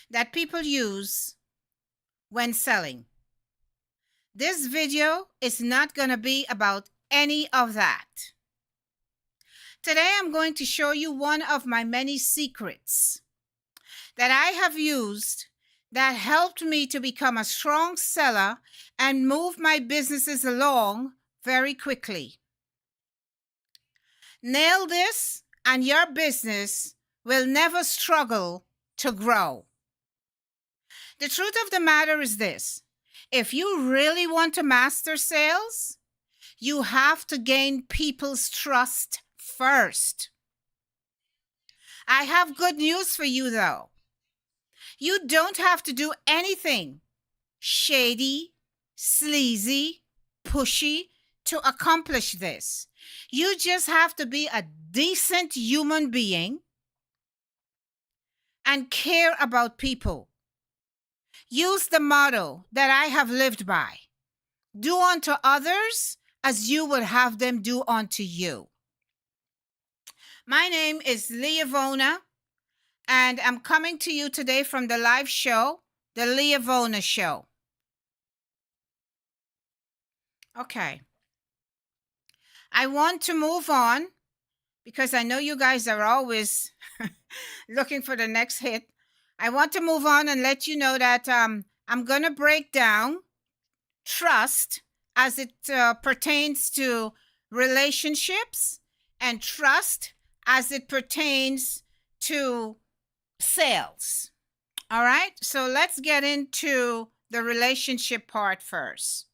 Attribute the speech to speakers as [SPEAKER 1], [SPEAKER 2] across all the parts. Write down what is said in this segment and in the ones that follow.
[SPEAKER 1] that people use when selling. This video is not going to be about any of that. Today I'm going to show you one of my many secrets that I have used that helped me to become a strong seller and move my businesses along very quickly. Nail this and your business will never struggle to grow. The truth of the matter is this: if you really want to master sales, you have to gain people's trust first. I have good news for you though. You don't have to do anything shady, sleazy, pushy to accomplish this. You just have to be a decent human being and care about people. Use the motto that I have lived by: do unto others as you would have them do unto you. My name is Leavona, and I'm coming to you today from the live show, The Leavona Show. Okay. I want to move on because I know you guys are always looking for the next hit. I want to move on and let you know that I'm going to break down trust as it pertains to relationships and trust as it pertains to sales. All right, so let's get into the relationship part first.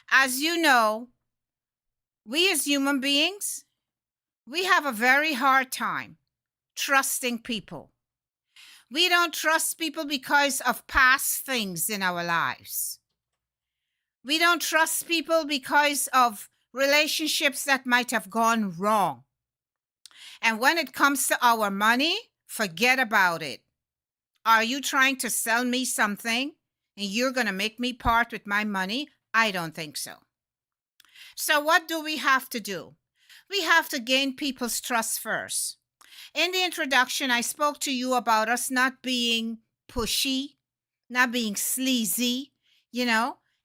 [SPEAKER 1] As you know, we as human beings, we have a very hard time trusting people. We don't trust people because of past things in our lives. We don't trust people because of relationships that might have gone wrong. And when it comes to our money, forget about it. Are you trying to sell me something and you're going to make me part with my money? I don't think so. So what do we have to do? We have to gain people's trust first. In the introduction, I spoke to you about us not being pushy, not being sleazy,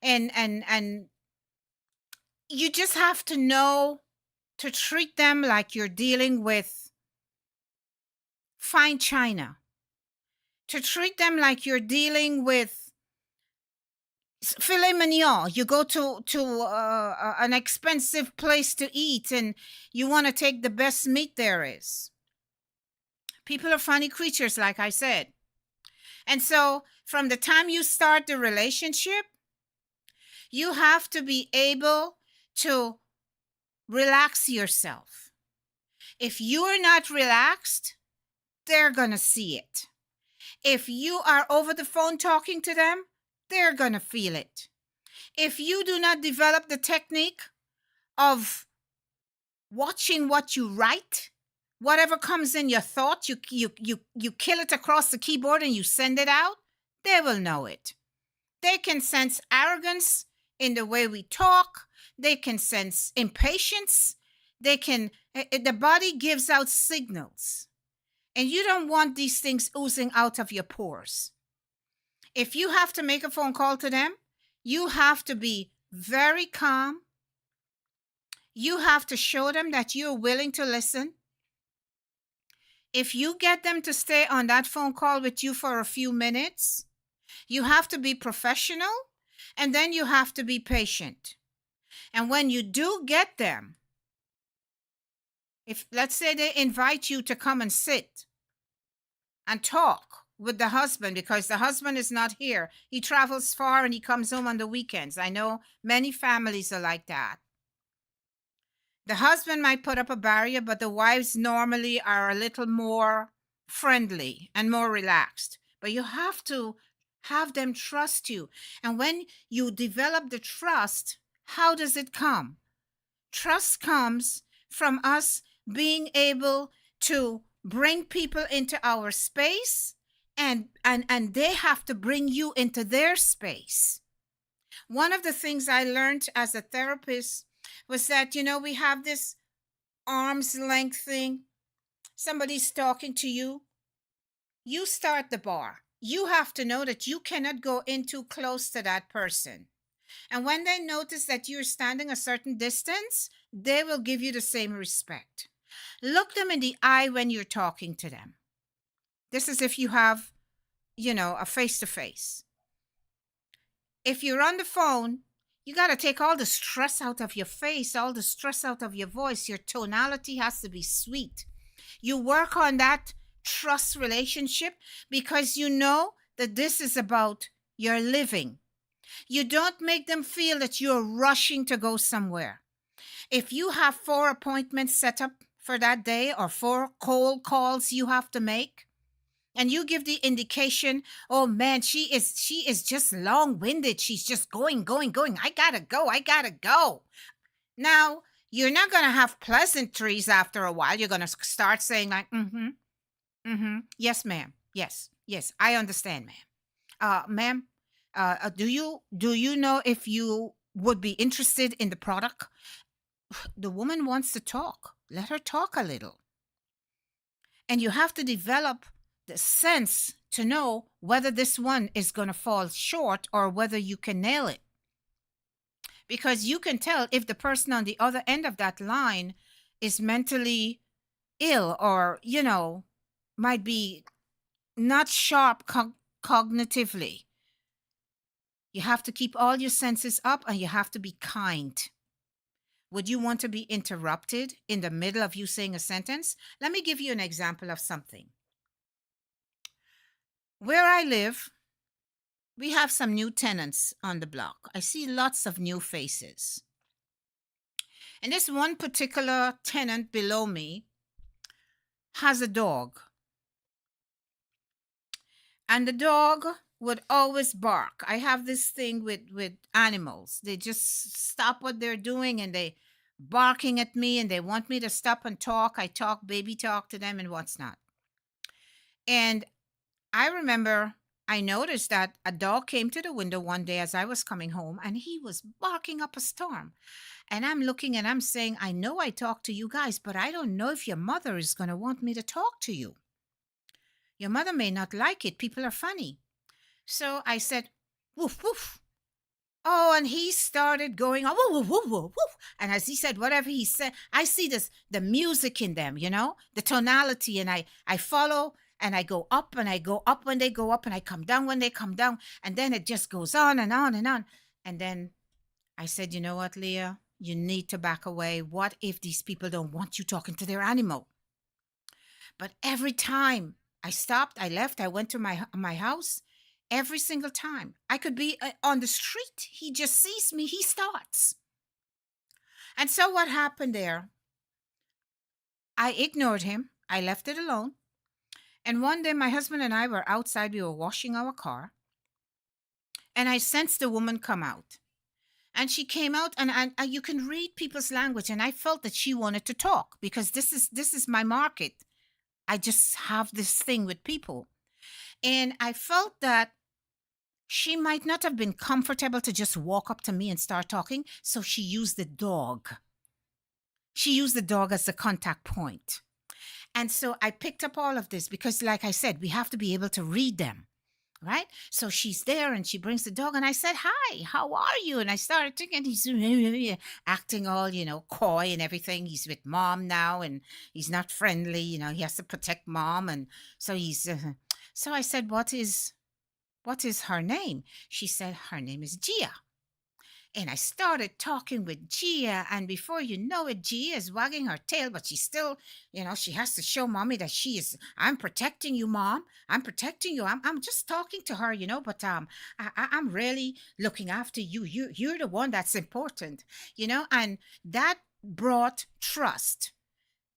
[SPEAKER 1] and you just have to know to treat them like you're dealing with fine china, to treat them like you're dealing with filet mignon. You go to an expensive place to eat and you want to take the best meat there is. People are funny creatures, like I said. And so from the time you start the relationship, you have to be able to relax yourself. If you are not relaxed, they're going to see it. If you are over the phone talking to them, they're going to feel it. If you do not develop the technique of watching what you write, whatever comes in your thought, you kill it across the keyboard and you send it out, they will know it. They can sense arrogance in the way we talk. They can sense impatience. The body gives out signals. And you don't want these things oozing out of your pores. If you have to make a phone call to them, you have to be very calm. You have to show them that you're willing to listen. If you get them to stay on that phone call with you for a few minutes, you have to be professional, and then you have to be patient. And when you do get them, if let's say they invite you to come and sit and talk with the husband because the husband is not here, he travels far and he comes home on the weekends. I know many families are like that. The husband might put up a barrier, but the wives normally are a little more friendly and more relaxed. But you have to have them trust you. And when you develop the trust, how does it come? Trust comes from us being able to bring people into our space, and they have to bring you into their space. One of the things I learned as a therapist was that, we have this arm's length thing. Somebody's talking to you. You start the bar. you have to know that you cannot go in too close to that person. And when they notice that you're standing a certain distance, they will give you the same respect. Look them in the eye when you're talking to them. This is if you have, a face to face. If you're on the phone, you got to take all the stress out of your face, all the stress out of your voice. Your tonality has to be sweet. You work on that trust relationship because you know that this is about your living. You don't make them feel that you're rushing to go somewhere. If you have 4 appointments set up for that day or 4 cold calls you have to make, and you give the indication, oh man, she is just long-winded. She's just going. I gotta go. Now, you're not gonna have pleasantries after a while. You're gonna start saying like, yes, ma'am. Yes, I understand, ma'am. Ma'am, do you know if you would be interested in the product? The woman wants to talk. Let her talk a little. And you have to develop the sense to know whether this one is going to fall short or whether you can nail it. Because you can tell if the person on the other end of that line is mentally ill or, might be not sharp cognitively. You have to keep all your senses up and you have to be kind. Would you want to be interrupted in the middle of you saying a sentence? Let me give you an example of something. Where I live, we have some new tenants on the block. I see lots of new faces. And this one particular tenant below me has a dog. And the dog would always bark. I have this thing with animals. They just stop what they're doing and they barking at me and they want me to stop and talk. I talk baby talk to them and what's not. And I remember I noticed that a dog came to the window one day as I was coming home and he was barking up a storm. And I'm looking and I'm saying, I know I talk to you guys, but I don't know if your mother is going to want me to talk to you. Your mother may not like it. People are funny. So I said, woof, woof. Oh, and he started going, oh, woof, woof, woof, woof. And as he said, whatever he said, I see the music in them, the tonality. And I follow and I go up and I go up when they go up and I come down when they come down. And then it just goes on and on and on. And then I said, you know what, Leah? You need to back away. What if these people don't want you talking to their animal? But every time I stopped, I left, I went to my house. Every single time I could be on the street, he just sees me, he starts. And so what happened there? I ignored him. I left it alone. And one day, my husband and I were outside. We were washing our car. And I sensed the woman come out. And she came out, and you can read people's language. And I felt that she wanted to talk because this is my market. I just have this thing with people. And I felt that she might not have been comfortable to just walk up to me and start talking. So she used the dog. She used the dog as the contact point. And so I picked up all of this because, like I said, we have to be able to read them. Right? So she's there and she brings the dog and I said, hi, how are you? And I started thinking he's acting all, coy and everything. He's with mom now and he's not friendly. He has to protect mom. And so so I said, what is her name? She said, her name is Gia. And I started talking with Gia, and before you know it, Gia is wagging her tail, but she's still, she has to show mommy that I'm protecting you, mom. I'm protecting you. I'm just talking to her, but I'm really looking after you. You're the one that's important, and that brought trust.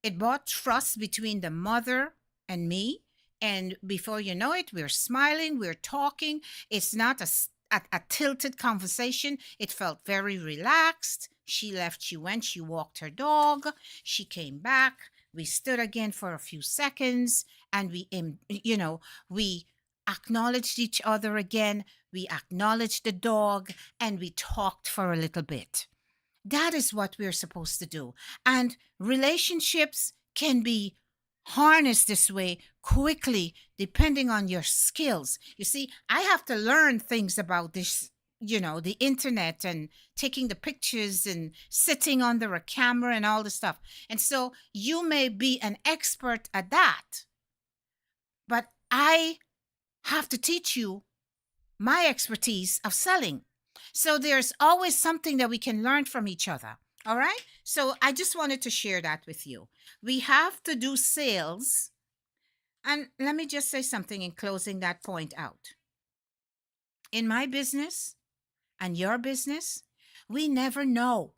[SPEAKER 1] It brought trust between the mother and me. And before you know it, we're smiling, we're talking. It's not a tilted conversation. It felt very relaxed. She left, she went, she walked her dog. She came back. We stood again for a few seconds and we acknowledged each other again. We acknowledged the dog and we talked for a little bit. That is what we're supposed to do. And relationships can be harness this way quickly depending on your skills. You see, I have to learn things about this, the internet and taking the pictures and sitting under a camera and all the stuff. And so you may be an expert at that, but I have to teach you my expertise of selling. So there's always something that we can learn from each other. All right. So I just wanted to share that with you. We have to do sales. And let me just say something in closing that point out. In my business and your business, we never know.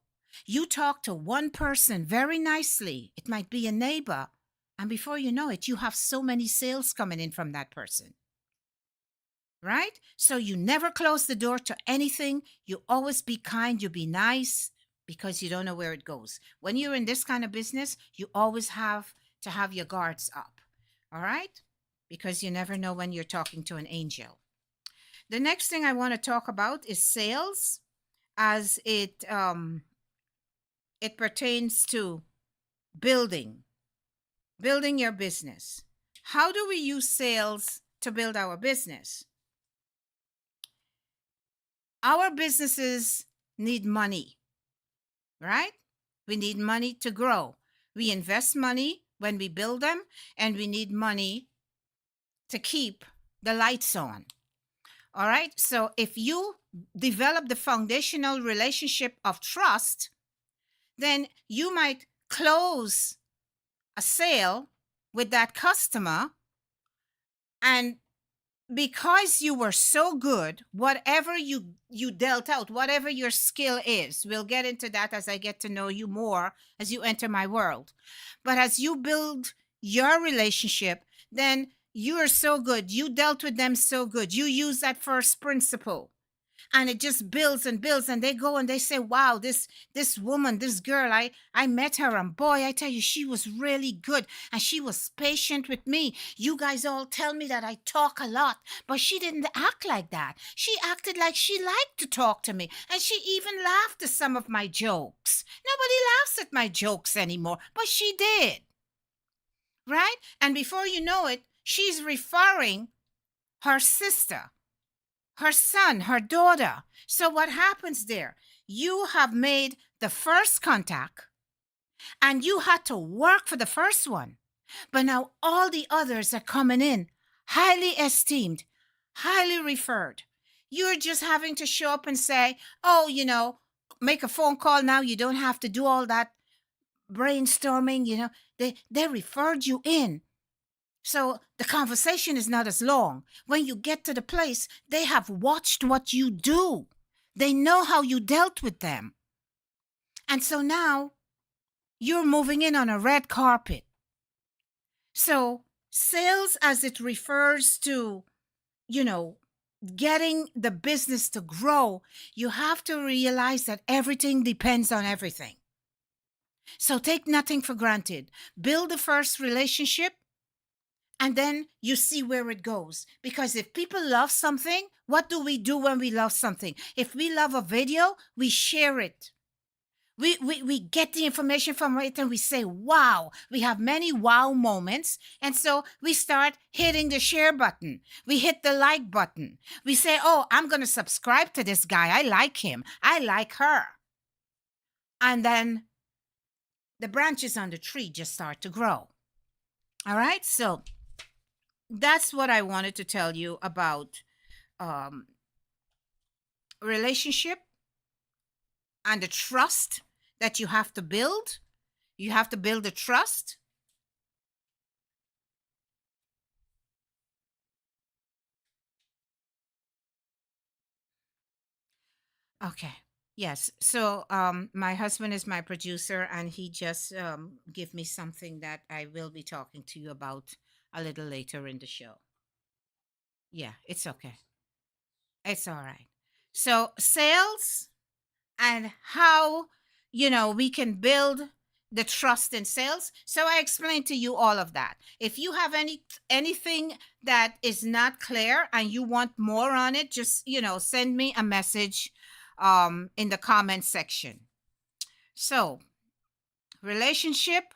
[SPEAKER 1] You talk to one person very nicely, it might be a neighbor, and before you know it, you have so many sales coming in from that person. Right? So you never close the door to anything. You always be kind, you be nice because you don't know where it goes. When you're in this kind of business, you always have to have your guards up. All right? Because you never know when you're talking to an angel. The next thing I want to talk about is sales as it pertains to building your business. How do we use sales to build our business? Our businesses need money, right? We need money to grow. We invest money when we build them, and we need money to keep the lights on. All right. So if you develop the foundational relationship of trust, then you might close a sale with that customer, and because you were so good, whatever you dealt out, whatever your skill is, we'll get into that as I get to know you more as you enter my world. But as you build your relationship, then you are so good, you dealt with them so good, you use that first principle, and it just builds and builds, and they go and they say, wow, this woman, this girl, I met her, and boy, I tell you, she was really good, and she was patient with me. You guys all tell me that I talk a lot, but she didn't act like that. She acted like she liked to talk to me, and she even laughed at some of my jokes. Nobody laughs at my jokes anymore, but she did. Right? And before you know it, she's referring her sister, her son, her daughter. So what happens there? You have made the first contact, and you had to work for the first one. But now all the others are coming in, highly esteemed, highly referred. You're just having to show up and say, oh, make a phone call now. You don't have to do all that brainstorming. They referred you in. So the conversation is not as long. When you get to the place, they have watched what you do. They know how you dealt with them. And so now you're moving in on a red carpet. So sales, as it refers to, getting the business to grow, you have to realize that everything depends on everything. So take nothing for granted. Build the first relationship, and then you see where it goes. Because if people love something, what do we do when we love something? If we love a video, we share it. We get the information from it and we say, wow, we have many wow moments. And so we start hitting the share button. We hit the like button. We say, oh, I'm going to subscribe to this guy. I like him. I like her. And then the branches on the tree just start to grow. All right. So that's what I wanted to tell you about relationship and the trust that you have to build. You have to build a trust. Okay. Yes. So my husband is my producer, and he just give me something that I will be talking to you about a little later in the show. Yeah, it's okay. It's all right. So sales and how we can build the trust in sales. So I explained to you all of that. If you have anything that is not clear and you want more on it, just send me a message in the comment section. So relationship,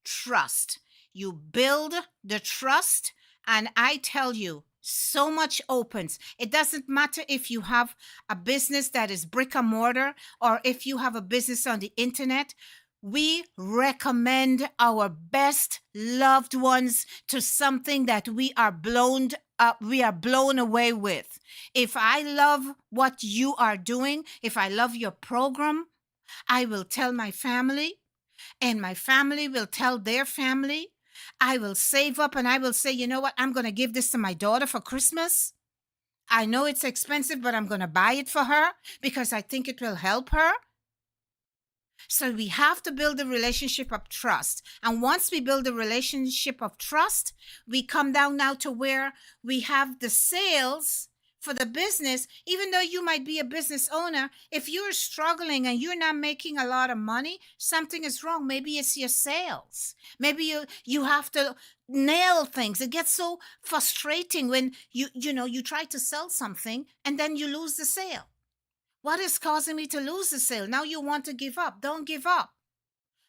[SPEAKER 1] trust. you build the trust, and I tell you, so much opens. It doesn't matter if you have a business that is brick and mortar or if you have a business on the internet. We recommend our best loved ones to something that we are blown up, we are blown away with. If I love what you are doing, if I love your program, I will tell my family, and my family will tell their family. I will save up and I will say, you know what? I'm going to give this to my daughter for Christmas. I know it's expensive, but I'm going to buy it for her because I think it will help her. So we have to build a relationship of trust. And once we build a relationship of trust, we come down now to where we have the sales for the business. Even though you might be a business owner, if you're struggling and you're not making a lot of money, something is wrong. Maybe it's your sales. Maybe you have to nail things. It gets so frustrating when you try to sell something and then you lose the sale. What is causing me to lose the sale? Now you want to give up. Don't give up.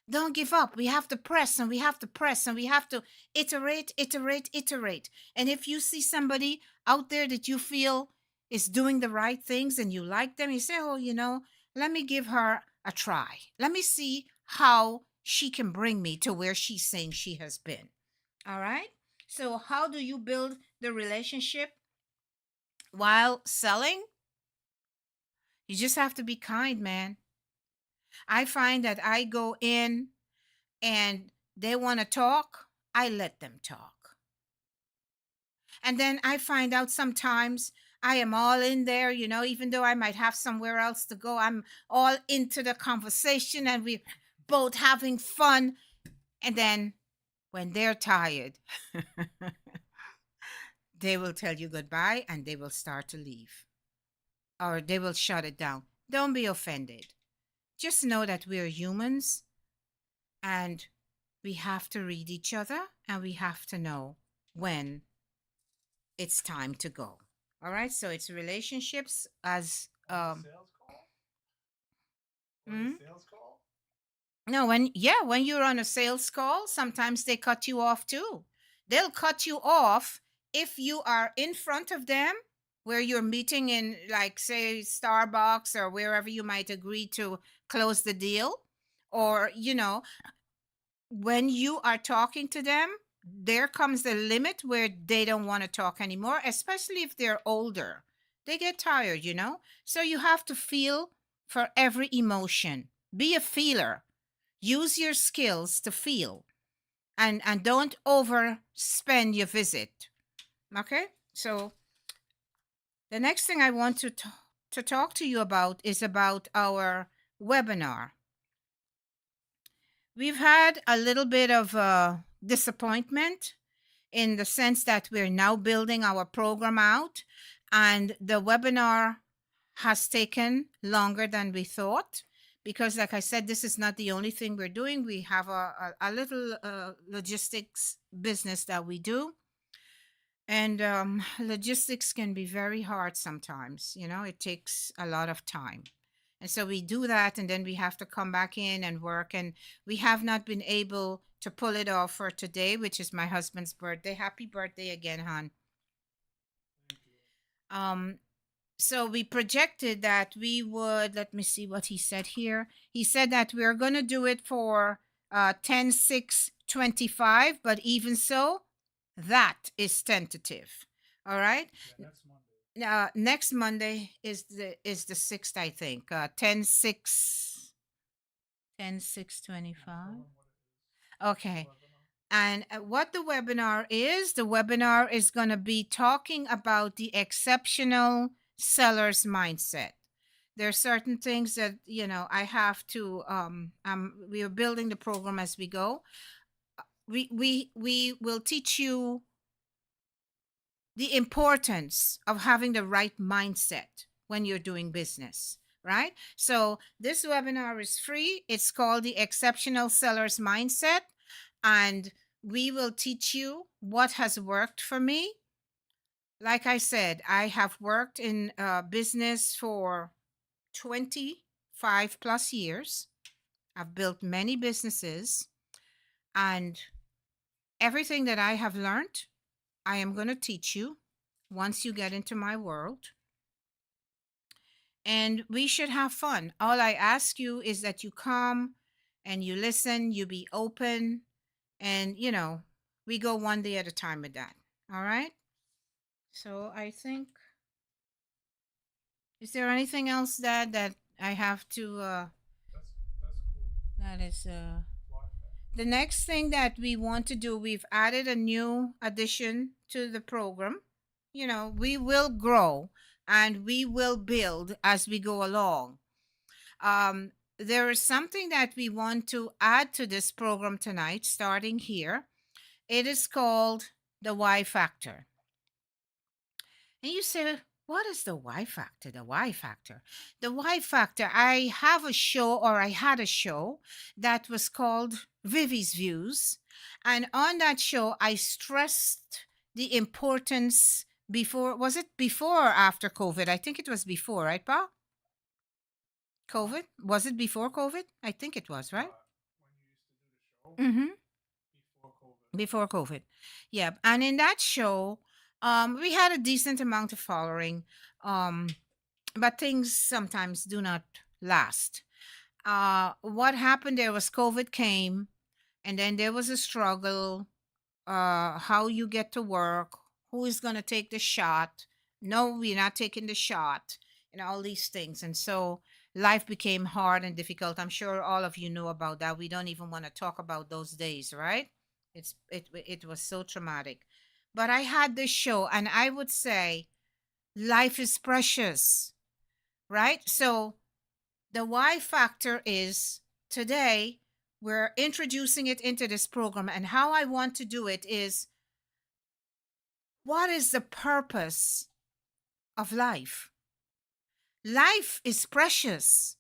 [SPEAKER 1] Don't give up. We have to press and we have to press and we have to iterate, iterate, iterate. And if you see somebody out there that you feel is doing the right things and you like them, you say, oh, let me give her a try. Let me see how she can bring me to where she's saying she has been. All right. So, how do you build the relationship while selling? You just have to be kind, man. I find that I go in and they want to talk, I let them talk. And then I find out sometimes I am all in there, even though I might have somewhere else to go, I'm all into the conversation and we're both having fun. And then when they're tired, they will tell you goodbye and they will start to leave or they will shut it down. Don't be offended. Just know that we're humans and we have to read each other and we have to know when it's time to go. All right. So it's relationships as
[SPEAKER 2] sales call?
[SPEAKER 1] mm?
[SPEAKER 2] Sales call?
[SPEAKER 1] No, when you're on a sales call, sometimes they cut you off too. They'll cut you off if you are in front of them where you're meeting in, like, say, Starbucks or wherever you might agree to close the deal. Or, when you are talking to them, there comes the limit where they don't want to talk anymore, especially if they're older. They get tired. So you have to feel for every emotion. Be a feeler. Use your skills to feel and don't overspend your visit. Okay? So the next thing I want to talk to you about is about our webinar. We've had a little bit of disappointment in the sense that we're now building our program out, and the webinar has taken longer than we thought because, like I said, this is not the only thing we're doing. We have a little logistics business that we do. And logistics can be very hard sometimes. It takes a lot of time. And so we do that, and then we have to come back in and work. And we have not been able to pull it off for today, which is my husband's birthday. Happy birthday again, hon.
[SPEAKER 2] Thank you.
[SPEAKER 1] So we projected that we would, let me see what he said here. He said that we're going to do it for 10/6/25, but even so, that is tentative. All right.
[SPEAKER 2] Yeah, next Monday.
[SPEAKER 1] Next Monday is the 6th, I think. 10/6 10/6/25. Okay. And what the webinar is going to be talking about the exceptional seller's mindset. There are certain things that, I have to, we are building the program as we go. We will teach you the importance of having the right mindset when you're doing business, right? So this webinar is free. It's called the Exceptional Seller's Mindset. And we will teach you what has worked for me. Like I said, I have worked in business for 25 plus years. I've built many businesses, and Everything that I have learned, I am going to teach you once you get into my world. And we should have fun. All I ask you is that you come and you listen, you be open, and we go one day at a time with that. All right? So I think, is there anything else that I have to
[SPEAKER 2] That's cool.
[SPEAKER 1] that is
[SPEAKER 2] Life hack.
[SPEAKER 1] the next thing that we want to do, we've added a new addition to the program. We will grow and we will build as we go along. Um, there is something that we want to add to this program tonight, starting here. It is called the Y factor. And you say, what is the Y factor? The Y factor. The Y factor, I have a show, or I had a show that was called Vivi's Views. And on that show, I stressed the importance before, was it before or after COVID? I think it was before, right, Pa? COVID? Was it before COVID? I think it was, right?
[SPEAKER 2] When you used to do the show
[SPEAKER 1] Mm-hmm.
[SPEAKER 2] before COVID.
[SPEAKER 1] Before COVID. Yeah. And in that show, we had a decent amount of following. Um, but things sometimes do not last. What happened there was COVID came, and then there was a struggle. How you get to work, who is going to take the shot? No, we're not taking the shot, and all these things. And so life became hard and difficult. I'm sure all of you know about that. We don't even want to talk about those days, right? It was so traumatic. But I had this show, and I would say life is precious, right? So the Y factor is today we're introducing it into this program, and how I want to do it is, what is the purpose of life? Life is precious.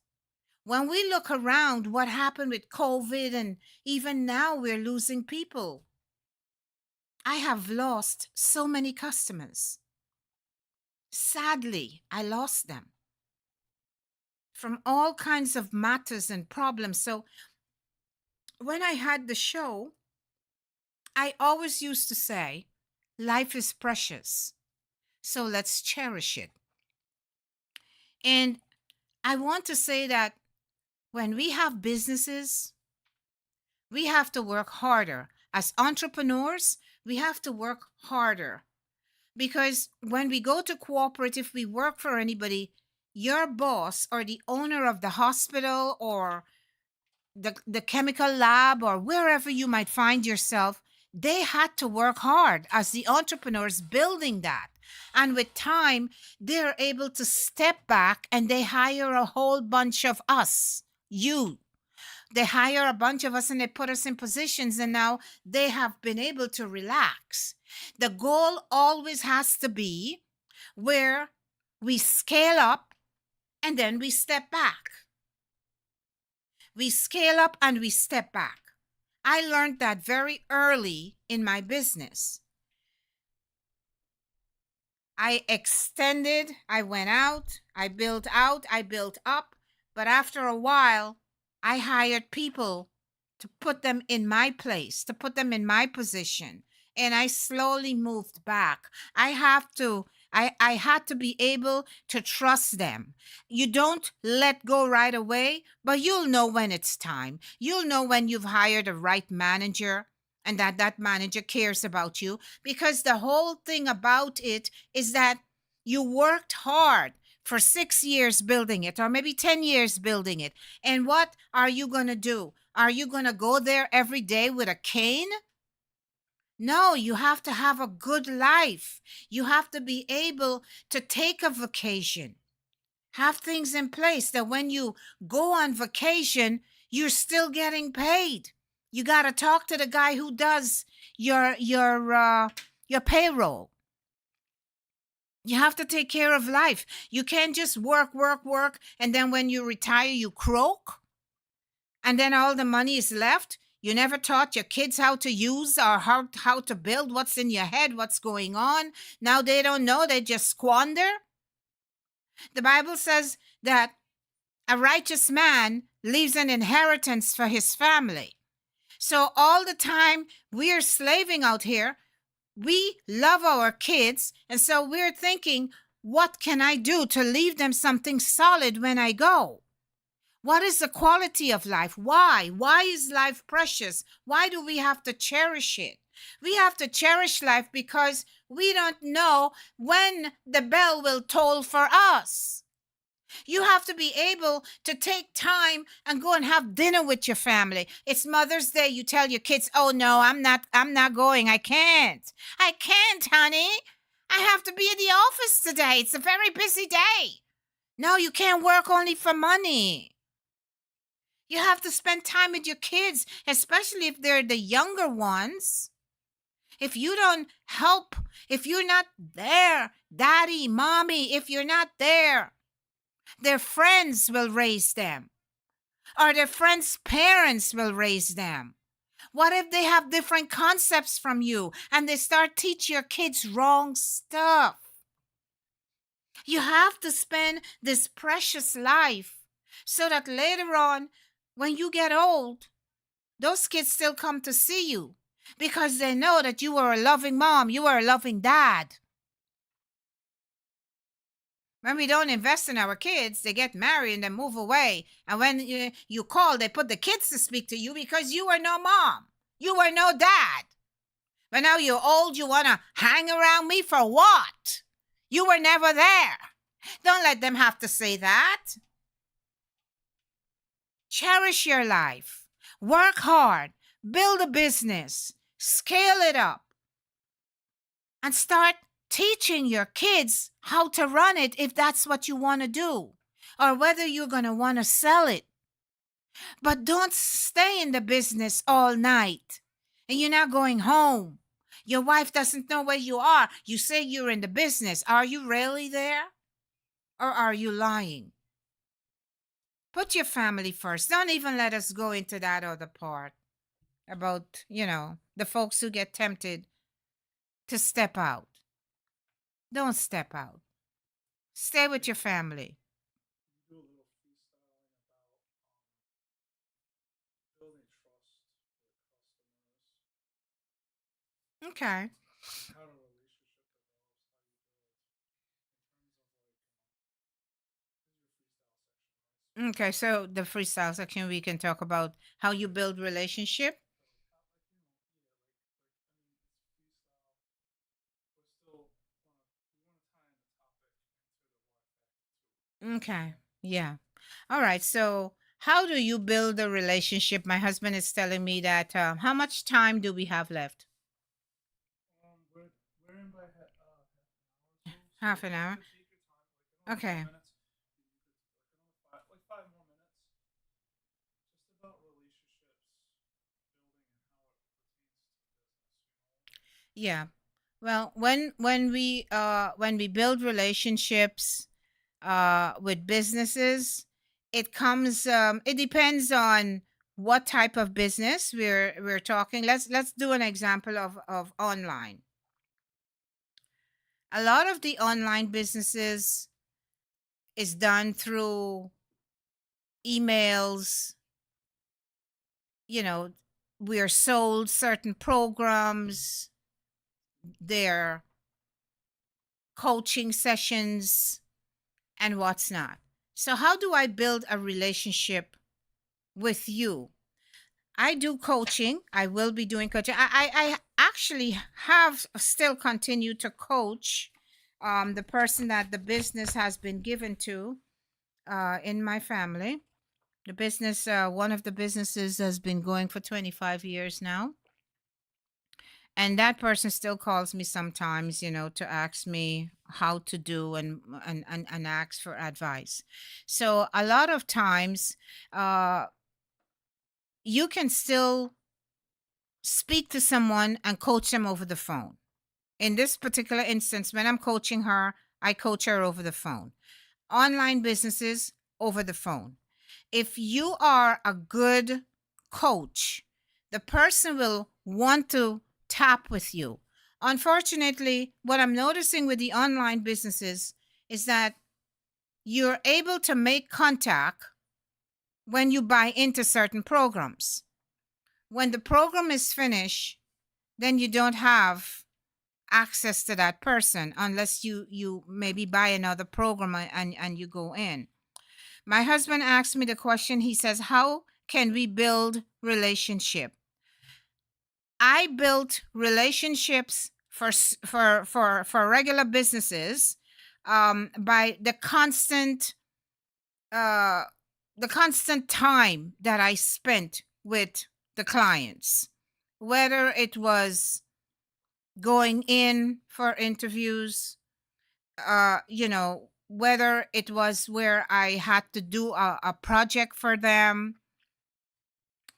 [SPEAKER 1] When we look around what happened with COVID, and even now we're losing people. I have lost so many customers. Sadly, I lost them from all kinds of matters and problems. So when I had the show, I always used to say, life is precious. So let's cherish it. And I want to say that when we have businesses, we have to work harder. As entrepreneurs, we have to work harder, because when we go to corporate, if we work for anybody, your boss or the owner of the hospital or the chemical lab or wherever you might find yourself, they had to work hard as the entrepreneurs building that. And with time, they're able to step back and they hire a whole bunch of us, you. They hire a bunch of us and they put us in positions, and now they have been able to relax. The goal always has to be where we scale up and then we step back. We scale up and we step back. I learned that very early in my business. I extended, I went out, I built up, but after a while, I hired people to put them in my place, to put them in my position, and I slowly moved back. I had to be able to trust them. You don't let go right away, but you'll know when it's time. You'll know when you've hired a right manager and that manager cares about you, because the whole thing about it is that you worked hard for 6 years building it, or maybe 10 years building it. And what are you going to do? Are you going to go there every day with a cane? No, you have to have a good life. You have to be able to take a vacation. Have things in place that when you go on vacation, you're still getting paid. You got to talk to the guy who does your payroll. You have to take care of life. You can't just work, and then when you retire, you croak, and then all the money is left. You never taught your kids how to use or how to build, what's in your head, what's going on. Now they don't know, they just squander. The Bible says that a righteous man leaves an inheritance for his family. So all the time we're slaving out here. We love our kids, and so we're thinking, what can I do to leave them something solid when I go? What is the quality of life? Why? Why is life precious? Why do we have to cherish it? We have to cherish life because we don't know when the bell will toll for us. You have to be able to take time and go and have dinner with your family. It's Mother's Day. You tell your kids, "Oh no, I'm not going. I can't. I can't, honey. I have to be in the office today. It's a very busy day." No, you can't work only for money. You have to spend time with your kids, especially if they're the younger ones. If you don't help, if you're not there, daddy, mommy, if you're not there, their friends will raise them, or their friends' parents will raise them. What if they have different concepts from you and they start teach your kids wrong stuff? You have to spend this precious life so that later on, when you get old, those kids still come to see you because they know that you were a loving mom, you were a loving dad. When we don't invest in our kids, they get married and then move away. And when you call, they put the kids to speak to you because you were no mom, you were no dad. But now you're old, you want to hang around me for what? You were never there. Don't let them have to say that. Cherish your life. Work hard. Build a business. Scale it up. And start teaching your kids how to run it if that's what you want to do, or whether you're going to want to sell it. But don't stay in the business all night and you're not going home. Your wife doesn't know where you are. You say you're in the business. Are you really there? Or are you lying? Put your family first. Don't even let us go into that other part about, the folks who get tempted to step out. Don't step out. Stay with your family.
[SPEAKER 2] You do a little freestyling about building trust with customers,
[SPEAKER 1] Okay.
[SPEAKER 2] how the relationship develops, how you build in terms of this is your freestyle section, right? So
[SPEAKER 1] Okay, so the freestyle section, we can talk about how you build relationship.
[SPEAKER 2] how, like, yeah, like it's freestyle, but still we want to tie in the topic into the life back into it.
[SPEAKER 1] Okay. Yeah. All right. So, how do you build a relationship? My husband is telling me that how much time do we have left?
[SPEAKER 2] We're in by
[SPEAKER 1] Half
[SPEAKER 2] half
[SPEAKER 1] an
[SPEAKER 2] an hour or
[SPEAKER 1] hour.
[SPEAKER 2] so. So you could take your time, like another
[SPEAKER 1] Okay.
[SPEAKER 2] 5 minutes. You could like another 5 more minutes, just about relationships building and how it pertains to business.
[SPEAKER 1] Yeah. Well, when we build relationships with businesses, it depends on what type of business we're talking. Let's do an example of online. A lot of the online businesses is done through emails. You know, we're sold certain programs, their coaching sessions, and what's not. So, how do I build a relationship with you? I do coaching. I will be doing coaching. I actually have still continued to coach the person that the business has been given to in my family. The business, one of the businesses has been going for 25 years now. And that person still calls me sometimes, to ask me how to do and ask for advice. So a lot of times, uh, you can still speak to someone and coach them over the phone. In this particular instance, when I'm coaching her, I coach her over the phone. Online businesses over the phone. If you are a good coach, the person will want to tap with you. Unfortunately, what I'm noticing with the online businesses is that you're able to make contact when you buy into certain programs. When the program is finished, then you don't have access to that person unless you maybe buy another program and you go in. My husband asked me the question. He says, how can we build relationship? I built relationships for regular businesses by uh, the constant time that I spent with the clients, whether it was going in for interviews, whether it was where I had to do a project for them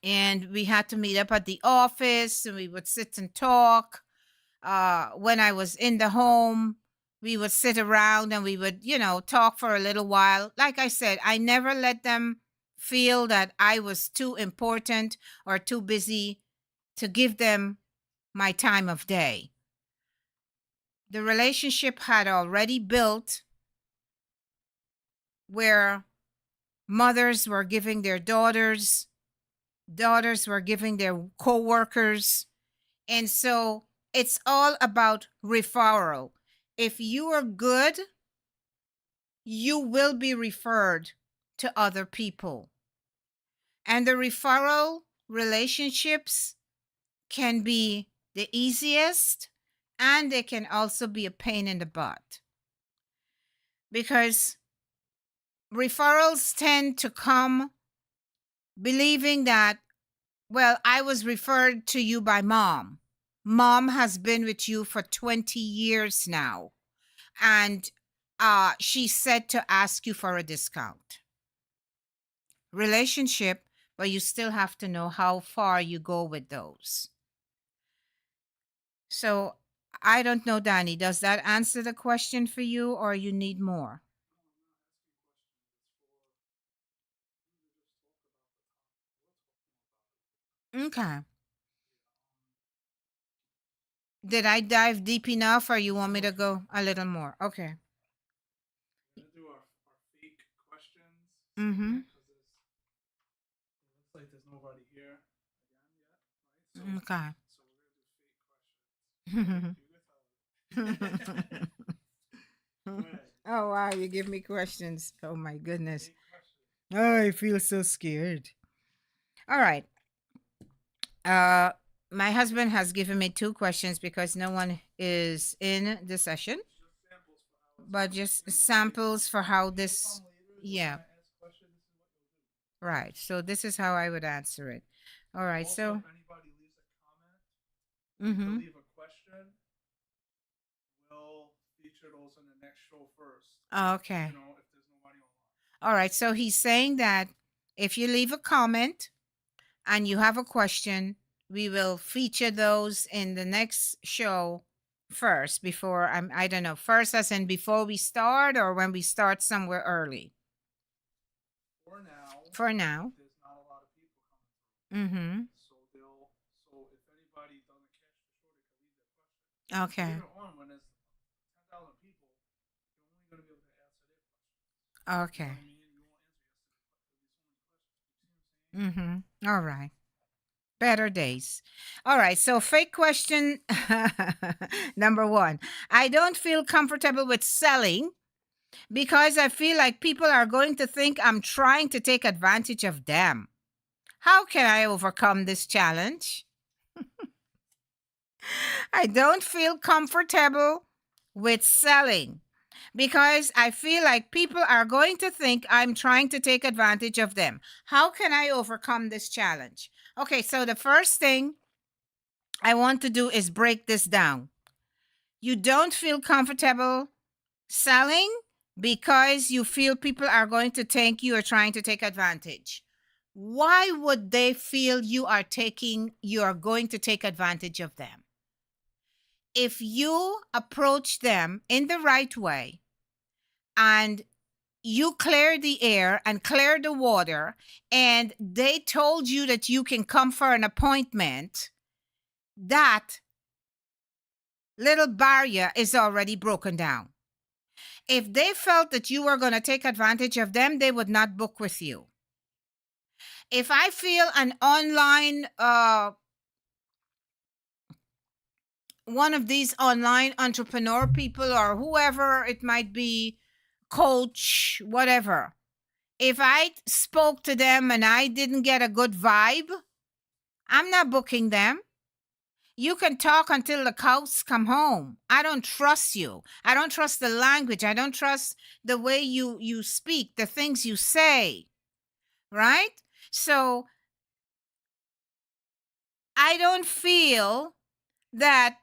[SPEAKER 1] and we had to meet up at the office and we would sit and talk. When I was in the home, we would sit around and we would, talk for a little while. Like I said, I never let them feel that I was too important or too busy to give them my time of day. The relationship had already built where mothers were giving their daughters, daughters were giving their co-workers. And so it's all about referral. If you are good, you will be referred to other people. And the referral relationships can be the easiest, and they can also be a pain in the butt. Because referrals tend to come believing that, well, I was referred to you by mom. Mom has been with you for 20 years now. And she said to ask you for a discount. Relationship, but you still have to know how far you go with those. So I don't know, Danny, does that answer the question for you or you need more? Okay. Did I dive deep enough or you want me to go a little more? Okay.
[SPEAKER 2] We're gonna do our fake questions
[SPEAKER 1] Mm-hmm.
[SPEAKER 2] segment because it looks like there's nobody here again yet, right?
[SPEAKER 1] Okay.
[SPEAKER 2] So we're gonna do fake questions. You could tell. Go ahead.
[SPEAKER 1] Oh wow, you give me questions. Oh my goodness.
[SPEAKER 2] Fake questions.
[SPEAKER 1] Oh, I feel so scared. All right. Uh my husband has given me two questions because no one is in the session,
[SPEAKER 2] It's just samples for how it's
[SPEAKER 1] but
[SPEAKER 2] gonna,
[SPEAKER 1] just
[SPEAKER 2] when
[SPEAKER 1] samples for how
[SPEAKER 2] people
[SPEAKER 1] this,
[SPEAKER 2] come later, they're
[SPEAKER 1] yeah,
[SPEAKER 2] gonna ask questions. This is what you'll do.
[SPEAKER 1] right. So this is how I would answer it. All right.
[SPEAKER 2] Also,
[SPEAKER 1] So,
[SPEAKER 2] if anybody leaves a comment, you could
[SPEAKER 1] mm-hmm.
[SPEAKER 2] leave a question. We'll feature those in the next show first.
[SPEAKER 1] Okay.
[SPEAKER 2] If there's nobody online.
[SPEAKER 1] All right. So he's saying that if you leave a comment and you have a question, we will feature those in the next show first before I don't know, first as in before we start or when we start somewhere early.
[SPEAKER 2] For now,
[SPEAKER 1] For now.
[SPEAKER 2] there's not a lot of people coming through.
[SPEAKER 1] Mm-hmm.
[SPEAKER 2] So if anybody doesn't catch the show, they can leave their question.
[SPEAKER 1] Okay.
[SPEAKER 2] Later on, when there's 10,000 people, you're only going to be able to answer their questions.
[SPEAKER 1] Okay.
[SPEAKER 2] You know what I mean? You won't answer yesterday because there's so many questions. You see what I'm saying?
[SPEAKER 1] Mm-hmm. All right. Better days. All right. So, fake question number one. I don't feel comfortable with selling because I feel like people are going to think I'm trying to take advantage of them. How can I overcome this challenge? I don't feel comfortable with selling because I feel like people are going to think I'm trying to take advantage of them. How can I overcome this challenge? Okay, so the first thing I want to do is break this down. You don't feel comfortable selling because you feel people are going to think you are trying to take advantage. Why would they feel you are going to take advantage of them? If you approach them in the right way and you clear the air and clear the water, and they told you that you can come for an appointment, that little barrier is already broken down. If they felt that you were going to take advantage of them, they would not book with you. If I feel an online one of these online entrepreneur people or whoever it might be, coach, whatever, if I spoke to them and I didn't get a good vibe, I'm not booking them. You can talk until the cows come home. I don't trust you. I don't trust the language. I don't trust the way you speak, the things you say, right? So I don't feel that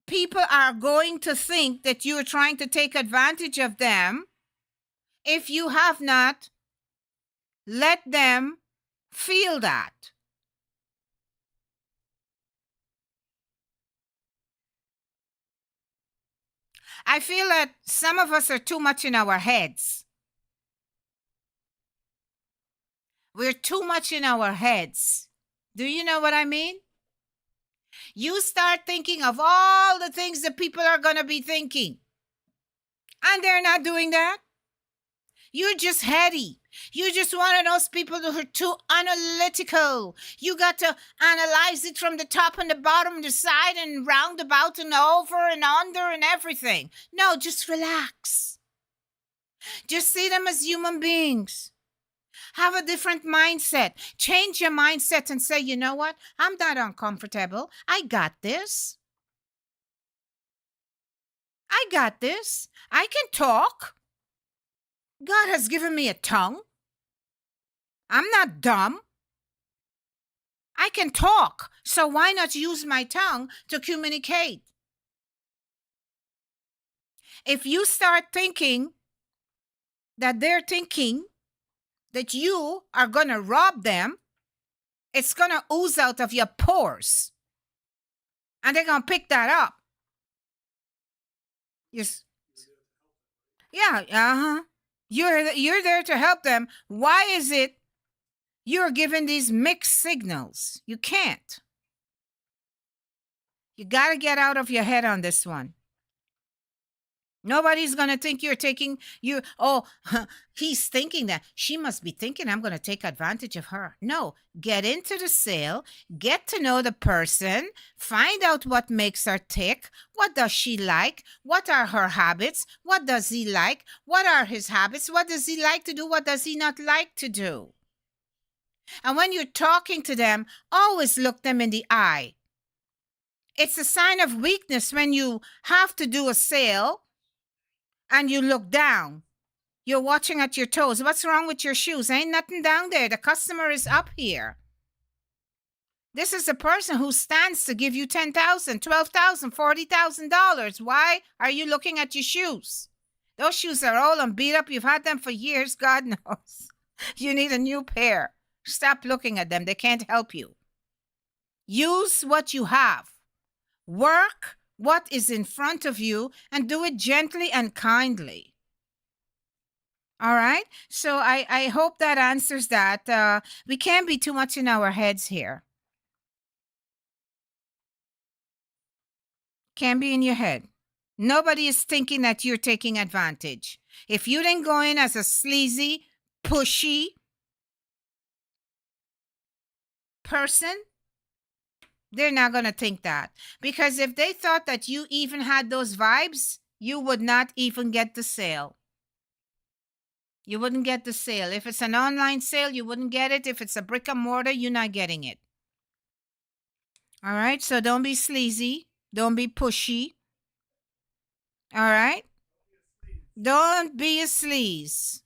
[SPEAKER 1] people are going to think that you're trying to take advantage of them if you have not let them feel that. I feel that some of us are too much in our heads. We're too much in our heads. Do you know what I mean? You start thinking of all the things that people are going to be thinking, and they're not doing that. You're just heady. You're just one of those people who are too analytical. You got to analyze it from the top and the bottom, the side and roundabout and over and under and everything. No, just relax. Just see them as human beings. Have a different mindset. Change your mindset and say, you know what? I'm not uncomfortable. I got this. I got this. I can talk. God has given me a tongue. I'm not dumb. I can talk. So why not use my tongue to communicate? If you start thinking that they're thinking that you are going to rob them, it's going to ooze out of your pores. And they're going to pick that up. Yes. Yeah, uh-huh. You're there to help them. Why is it you're given these mixed signals? You can't. You got to get out of your head on this one. Nobody's going to think you're taking you. Oh, he's thinking that. She must be thinking I'm going to take advantage of her. No, get into the sale, get to know the person, find out what makes her tick. What does she like? What are her habits? What does he like? What are his habits? What does he like to do? What does he not like to do? And when you're talking to them, always look them in the eye. It's a sign of weakness when you have to do a sale and you look down. You're watching at your toes. What's wrong with your shoes? Ain't nothing down there. The customer is up here. This is a person who stands to give you $10,000, $12,000, $40,000. Why are you looking at your shoes? Those shoes are old and beat up. You've had them for years. God knows. You need a new pair. Stop looking at them. They can't help you. Use what you have. Work what is in front of you and do it gently and kindly. All right. So I hope that answers that. We can't be too much in our heads here. Can't be in your head. Nobody is thinking that you're taking advantage. If you didn't go in as a sleazy, pushy person, they're not going to think that. Because if they thought that you even had those vibes, you would not even get the sale. You wouldn't get the sale. If it's an online sale, you wouldn't get it. If it's a brick and mortar, you're not getting it. All right? So don't be sleazy. Don't be pushy. All right? Don't be a sleaze.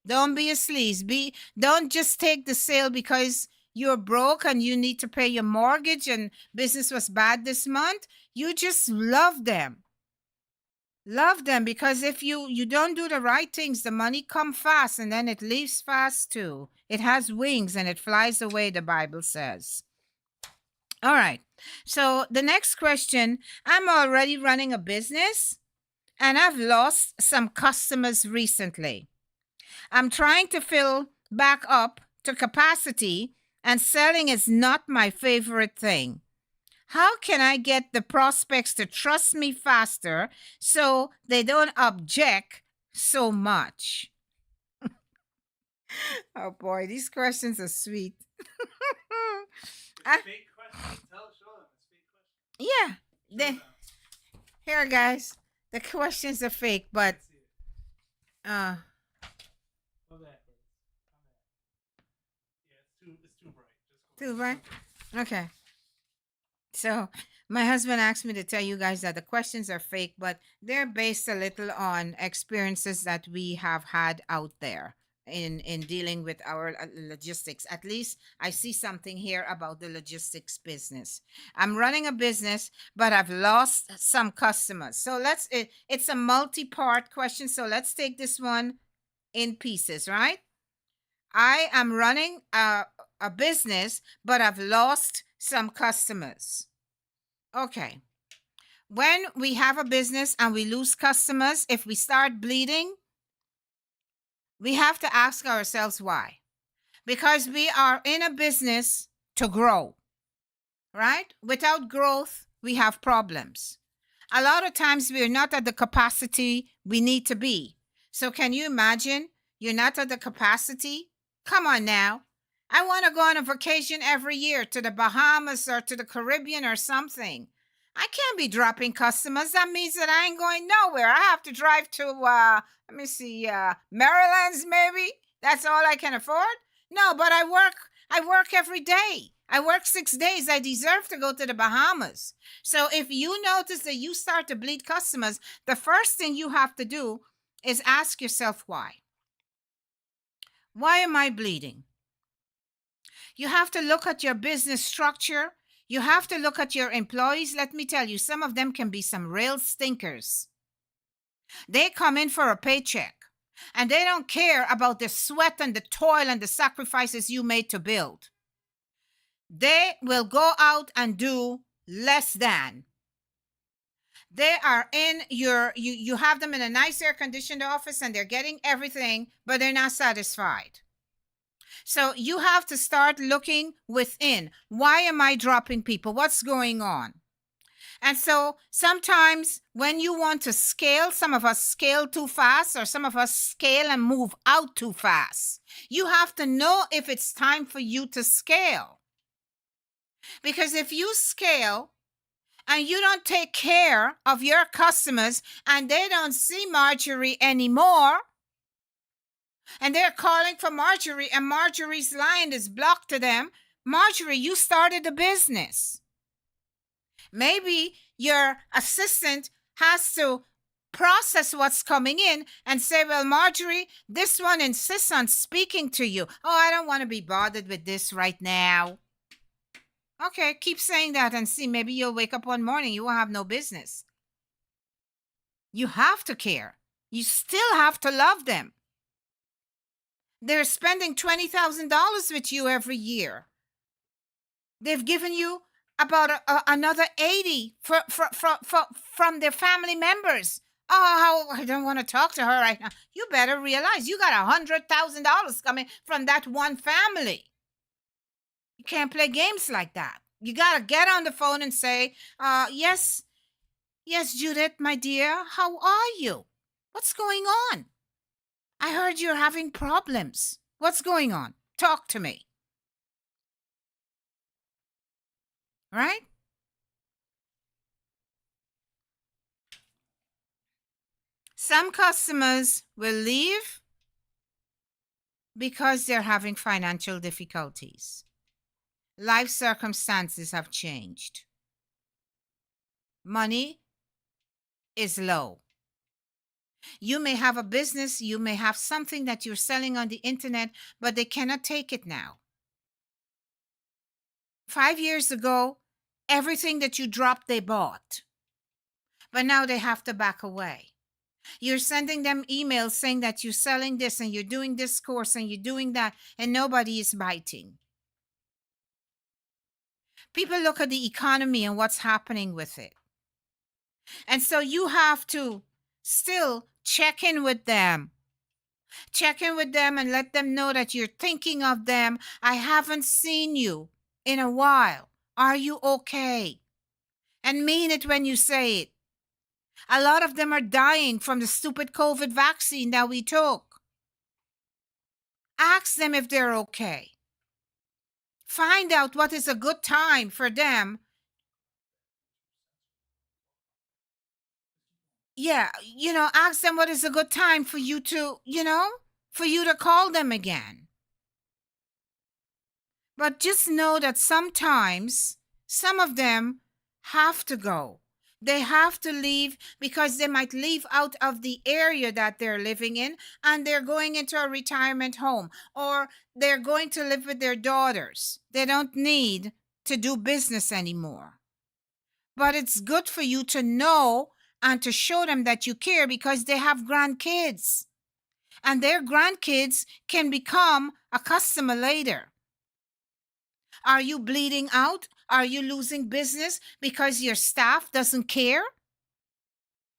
[SPEAKER 1] Don't be a sleaze. Don't just take the sale because you're broke and you need to pay your mortgage and business was bad this month. You just love them. Love them, because if you don't do the right things, the money come fast and then it leaves fast too. It has wings and it flies away, the Bible says. All right. So the next question, I'm already running a business and I've lost some customers recently. I'm trying to fill back up to capacity and selling is not my favorite thing. How can I get the prospects to trust me faster so they don't object so much? Oh boy, these questions are sweet.
[SPEAKER 2] It's
[SPEAKER 1] I,
[SPEAKER 2] fake questions. Show them. It's fake questions.
[SPEAKER 1] yeah,
[SPEAKER 2] Show
[SPEAKER 1] they,
[SPEAKER 2] them.
[SPEAKER 1] here, guys. The questions are fake, but
[SPEAKER 2] Let's see it.
[SPEAKER 1] uh,
[SPEAKER 2] Go backwards. Come back. Yeah, it's too bright. Just go
[SPEAKER 1] too
[SPEAKER 2] back.
[SPEAKER 1] right. Okay. So my husband asked me to tell you guys that the questions are fake, but they're based a little on experiences that we have had out there in dealing with our logistics. At least I see something here about the logistics business. I'm running a business, but I've lost some customers. So it's a multi-part question. So let's take this one in pieces, right? I am running a business, but I've lost some customers. Okay. When we have a business and we lose customers, if we start bleeding, we have to ask ourselves why. Because we are in a business to grow, right? Without growth, we have problems. A lot of times we're not at the capacity we need to be. So, can you imagine you're not at the capacity? Come on now. I want to go on a vacation every year to the Bahamas or to the Caribbean or something. I can't be dropping customers. That means that I ain't going nowhere. I have to drive to, let me see, Maryland's maybe. That's all I can afford. No, but I work. I work every day. I work 6 days. I deserve to go to the Bahamas. So if you notice that you start to bleed customers, the first thing you have to do is ask yourself why. Why am I bleeding? You have to look at your business structure. You have to look at your employees. Let me tell you, some of them can be some real stinkers. They come in for a paycheck and they don't care about the sweat and the toil and the sacrifices you made to build. They will go out and do less than. They are in you have them in a nice air conditioned office and they're getting everything, but they're not satisfied. So you have to start looking within. Why am I dropping people? What's going on? And so sometimes when you want to scale, some of us scale too fast, or some of us scale and move out too fast. You have to know if it's time for you to scale. Because if you scale and you don't take care of your customers and they don't see Marjorie anymore, and they're calling for Marjorie and Marjorie's line is blocked to them, Marjorie, you started a business. Maybe your assistant has to process what's coming in and say, well, Marjorie, this one insists on speaking to you. Oh, I don't want to be bothered with this right now. Okay, keep saying that and see. Maybe you'll wake up one morning, you will have no business. You have to care. You still have to love them. They're spending $20,000 with you every year. They've given you about another 80 from their family members. Oh, I don't want to talk to her right now. You better realize you got $100,000 coming from that one family. You can't play games like that. You got to get on the phone and say, yes, Judith, my dear, how are you? What's going on? I heard you're having problems. What's going on? Talk to me. Right? Some customers will leave because they're having financial difficulties. Life circumstances have changed. Money is low. You may have a business, you may have something that you're selling on the internet, but they cannot take it now. 5 years ago, everything that you dropped, they bought. But now they have to back away. You're sending them emails saying that you're selling this and you're doing this course and you're doing that, and nobody is biting. People look at the economy and what's happening with it. And so you have to still check in with them. Check in with them and let them know that you're thinking of them. I haven't seen you in a while. Are you okay? And mean it when you say it. A lot of them are dying from the stupid COVID vaccine that we took. Ask them if they're okay. Find out what is a good time for them. Yeah, ask them what is a good time for you to, for you to call them again. But just know that sometimes some of them have to go. They have to leave because they might leave out of the area that they're living in and they're going into a retirement home or they're going to live with their daughters. They don't need to do business anymore. But it's good for you to know and to show them that you care because they have grandkids. And their grandkids can become a customer later. Are you bleeding out? Are you losing business because your staff doesn't care?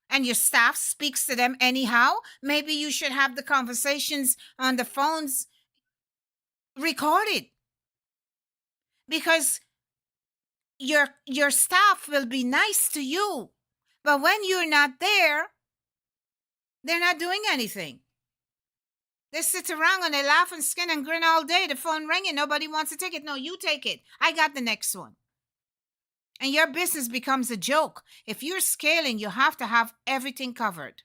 [SPEAKER 1] And your staff speaks to them anyhow? Maybe you should have the conversations on the phones recorded because your staff will be nice to you. But when you're not there, they're not doing anything. They sit around and they laugh and skin and grin all day. The phone ringing, nobody wants to take it. No, you take it. I got the next one. And your business becomes a joke. If you're scaling, you have to have everything covered.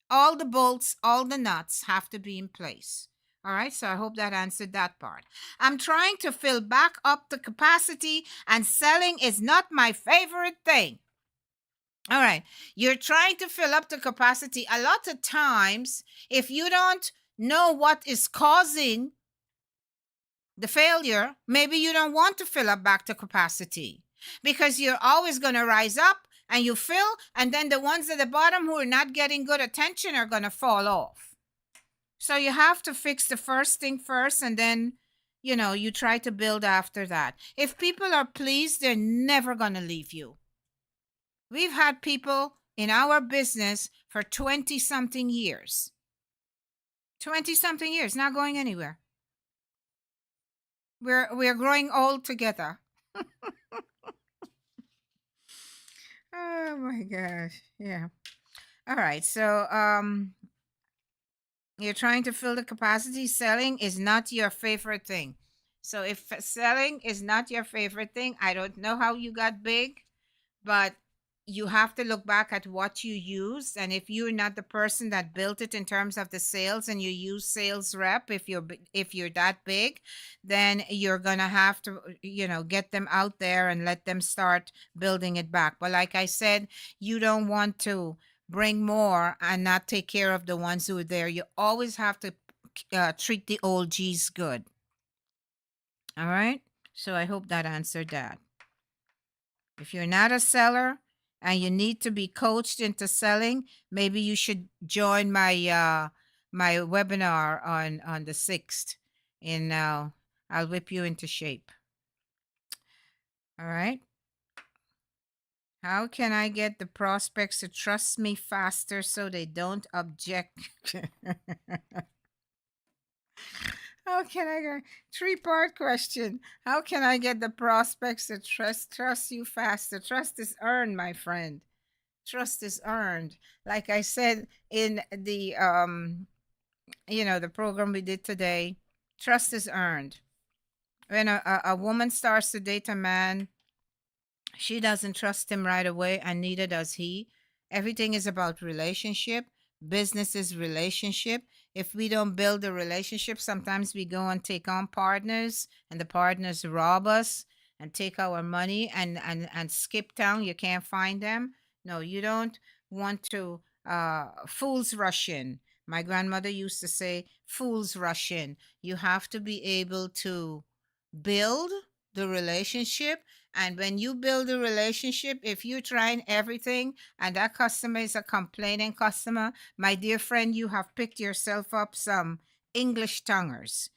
[SPEAKER 1] All the bolts, all the nuts have to be in place. All right, so I hope that answered that part. I'm trying to fill back up the capacity, and selling is not my favorite thing. All right, you're trying to fill up the capacity. A lot of times, if you don't know what is causing the failure, maybe you don't want to fill up back to capacity because you're always going to rise up and you fill, and then the ones at the bottom who are not getting good attention are going to fall off. So you have to fix the first thing first, and then you try to build after that. If people are pleased, they're never going to leave you. We've had people in our business for 20 something years. 20 something years, not going anywhere. We're growing old together. Oh my gosh. Yeah. All right. So you're trying to fill the capacity. Selling is not your favorite thing. So if selling is not your favorite thing, I don't know how you got big, but you have to look back at what you used. And if you're not the person that built it in terms of the sales and you use sales rep, if you're that big, then you're gonna have to get them out there and let them start building it back. But like I said, you don't want to bring more and not take care of the ones who are there. You always have to treat the old G's good. All right, so I hope that answered that. If you're not a seller and you need to be coached into selling, maybe you should join my webinar on the 6th, and I'll whip you into shape. All right. How can I get the prospects to trust me faster so they don't object? How can I go? 3-part question. How can I get the prospects to trust you faster? Trust is earned, my friend. Trust is earned. Like I said in the the program we did today, trust is earned. When a woman starts to date a man, she doesn't trust him right away, and neither does he. Everything is about relationship. Business is relationship. If we don't build a relationship, sometimes we go and take on partners, and the partners rob us and take our money and skip town. You can't find them. No, you don't want to. Fools rush in. My grandmother used to say, "Fools rush in." You have to be able to build the relationship, and when you build a relationship, if you're trying everything and that customer is a complaining customer, my dear friend, you have picked yourself up some English tonguers.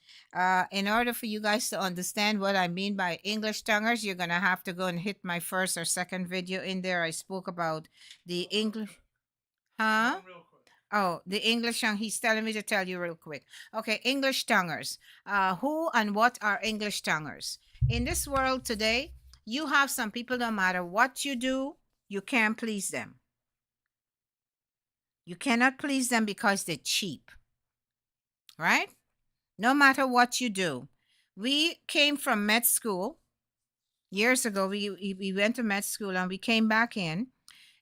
[SPEAKER 1] In order for you guys to understand what I mean by English tonguers, you're going to have to go and hit my first or second video in there. I spoke about the English. Huh?
[SPEAKER 2] Real quick.
[SPEAKER 1] Oh, the English tongue. He's telling me to tell you real quick. Okay, English tonguers. Who and what are English tonguers? In this world today, you have some people, no matter what you do, you can't please them. You cannot please them because they're cheap, right? No matter what you do. We came from med school years ago. We went to med school and we came back in.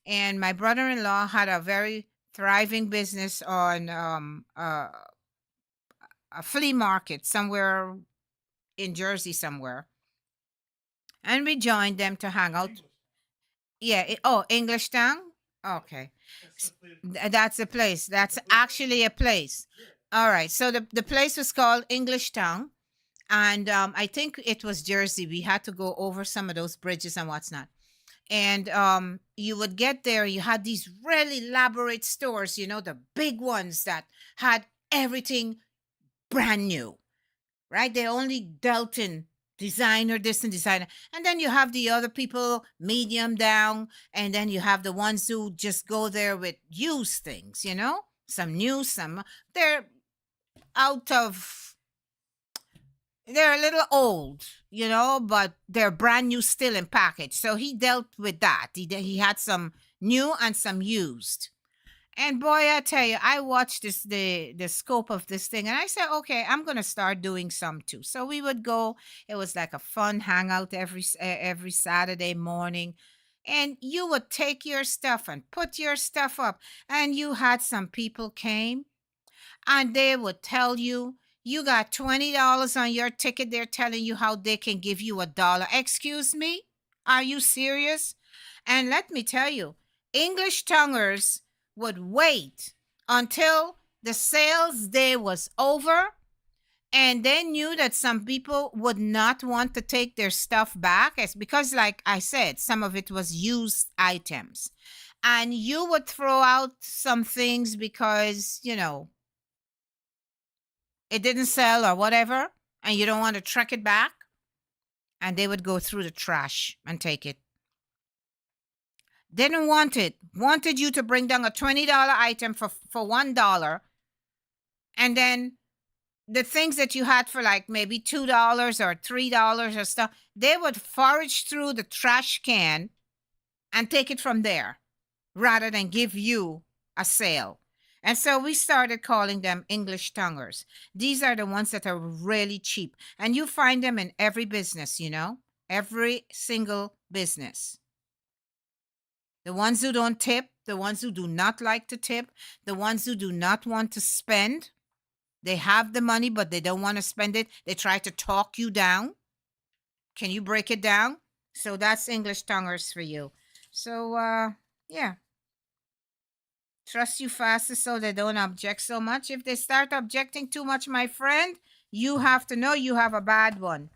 [SPEAKER 1] And my brother-in-law had a very thriving business on a flea market somewhere in Jersey somewhere. And we joined them to hang out.
[SPEAKER 2] English.
[SPEAKER 1] Yeah. Oh, English Town? Okay.
[SPEAKER 2] That's the place.
[SPEAKER 1] That's a place.
[SPEAKER 2] That's
[SPEAKER 1] That's
[SPEAKER 2] a big one.
[SPEAKER 1] actually a place.
[SPEAKER 2] Yeah.
[SPEAKER 1] All right. So the place was called English Town. And I think it was Jersey. We had to go over some of those bridges and what's not. And you would get there. You had these really elaborate stores, the big ones that had everything brand new, right? They only dealt in designer, this and designer. And then you have the other people, medium down. And then you have the ones who just go there with used things, some new, some they're out of, they're a little old, but they're brand new still in package. So he dealt with that. He had some new and some used. And boy, I tell you, I watched the scope of this thing, and I said, okay, I'm gonna start doing some too. So we would go. It was like a fun hangout every Saturday morning, and you would take your stuff and put your stuff up, and you had some people came and they would tell you you got $20 on your ticket. They're telling you how they can give you $1. Excuse me? Are you serious? And let me tell you, English tonguers would wait until the sales day was over, and they knew that some people would not want to take their stuff back. It's because, like I said, some of it was used items. And you would throw out some things because, it didn't sell or whatever, and you don't want to track it back, and they would go through the trash and take it. Didn't want it. Wanted you to bring down a $20 item for $1, and then the things that you had for like maybe $2 or $3 or stuff, they would forage through the trash can and take it from there rather than give you a sale. And so we started calling them English tonguers. These are the ones that are really cheap. And you find them in every business, every single business. The ones who don't tip, the ones who do not like to tip, the ones who do not want to spend. They have the money, but they don't want to spend it. They try to talk you down. Can you break it down? So that's English tonguers for you. So, yeah. Trust you faster so they don't object so much. If they start objecting too much, my friend, you have to know you have a bad one.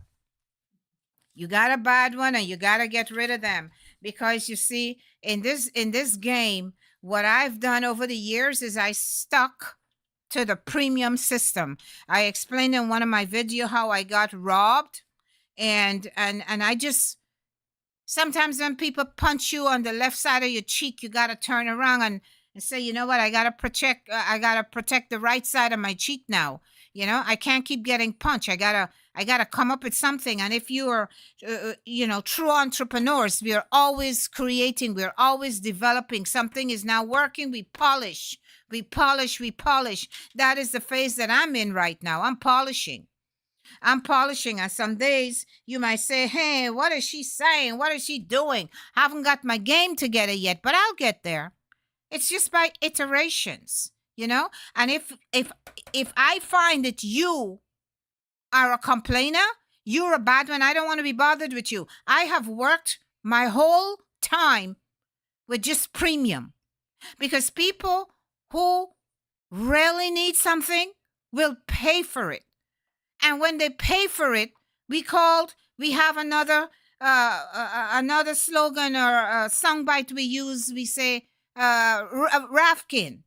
[SPEAKER 1] You got a bad one, and you got to get rid of them, because you see, in this game, what I've done over the years is I stuck to the premium system. I explained in one of my video how I got robbed, and I just, sometimes when people punch you on the left side of your cheek, you got to turn around and say, you know what, I got to protect the right side of my cheek now. I can't keep getting punched. I got to come up with something. And if you're true entrepreneurs, we're always creating, we're always developing. Something is now working, we polish. We polish, we polish. That is the phase that I'm in right now. I'm polishing. And some days you might say, hey, what is she saying? What is she doing? I haven't got my game together yet, but I'll get there. It's just by iterations, And if I find that you are a complainer, you're a bad one, I don't want to be bothered with you. I have worked my whole time with just premium, because people who really need something will pay for it. And when they pay for it, we have another slogan or a songbite we use. We say, Rafkin,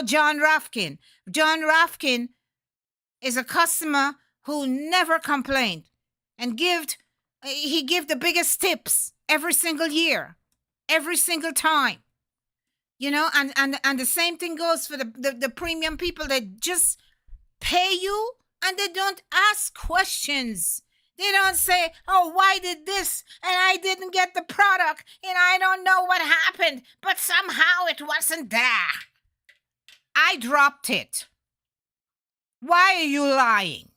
[SPEAKER 1] John Rafkin. John Rafkin is a customer who never complained, and he give the biggest tips every single year, every single time. And the same thing goes for the premium people that just pay you, and they don't ask questions. They don't say, oh, why did this? And I didn't get the product, and I don't know what happened, but somehow it wasn't there. I dropped it. Why are you lying?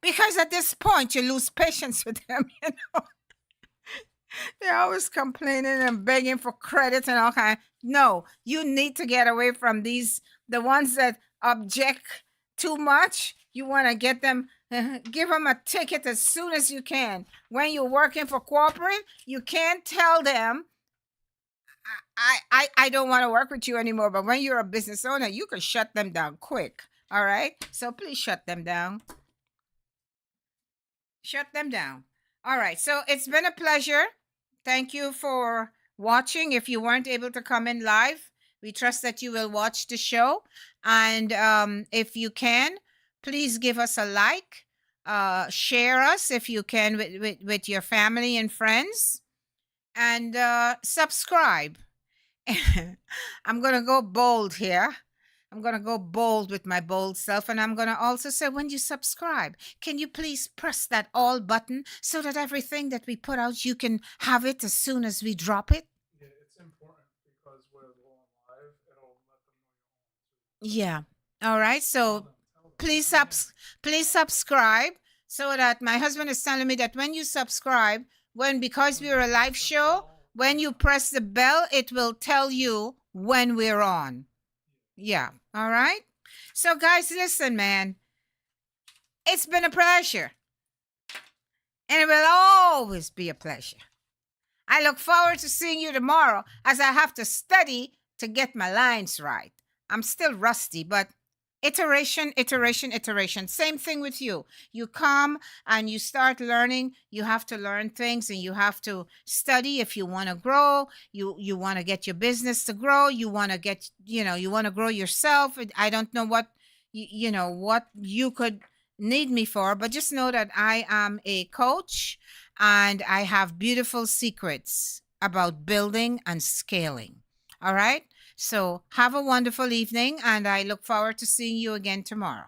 [SPEAKER 1] Because at this point, you lose patience with them. They're always complaining and begging for credit and all kind. No, you need to get away from these. The ones that object too much, you want to get them, give them a ticket as soon as you can. When you're working for corporate, you can't tell them, I don't want to work with you anymore. But when you're a business owner, you can shut them down quick. All right. So please shut them down. Shut them down. All right. So it's been a pleasure. Thank you for watching. If you weren't able to come in live, we trust that you will watch the show. And if you can, please give us a like. Share us if you can with your family and friends. And subscribe. I'm going to go bold here. I'm going to go bold with my bold self. And I'm going to also say, when you subscribe, can you please press that all button so that everything that we put out, you can have it as soon as we drop it?
[SPEAKER 2] Yeah, it's important because we're going live. It'll let them know
[SPEAKER 1] Yeah. All right. So
[SPEAKER 2] tell them.
[SPEAKER 1] please please subscribe so that my husband is telling me that when you subscribe, because we're a live show, when you press the bell, it will tell you when we're on. Yeah. All right. So, guys, listen, man. It's been a pleasure. And it will always be a pleasure. I look forward to seeing you tomorrow as I have to study to get my lines right. I'm still rusty, but iteration, iteration, iteration. Same thing with you. You come and you start learning. You have to learn things and you have to study if you want to grow. You want to get your business to grow. You want to get, you want to grow yourself. I don't know what, what you could need me for, but just know that I am a coach and I have beautiful secrets about building and scaling. All right. So have a wonderful evening, and I look forward to seeing you again tomorrow.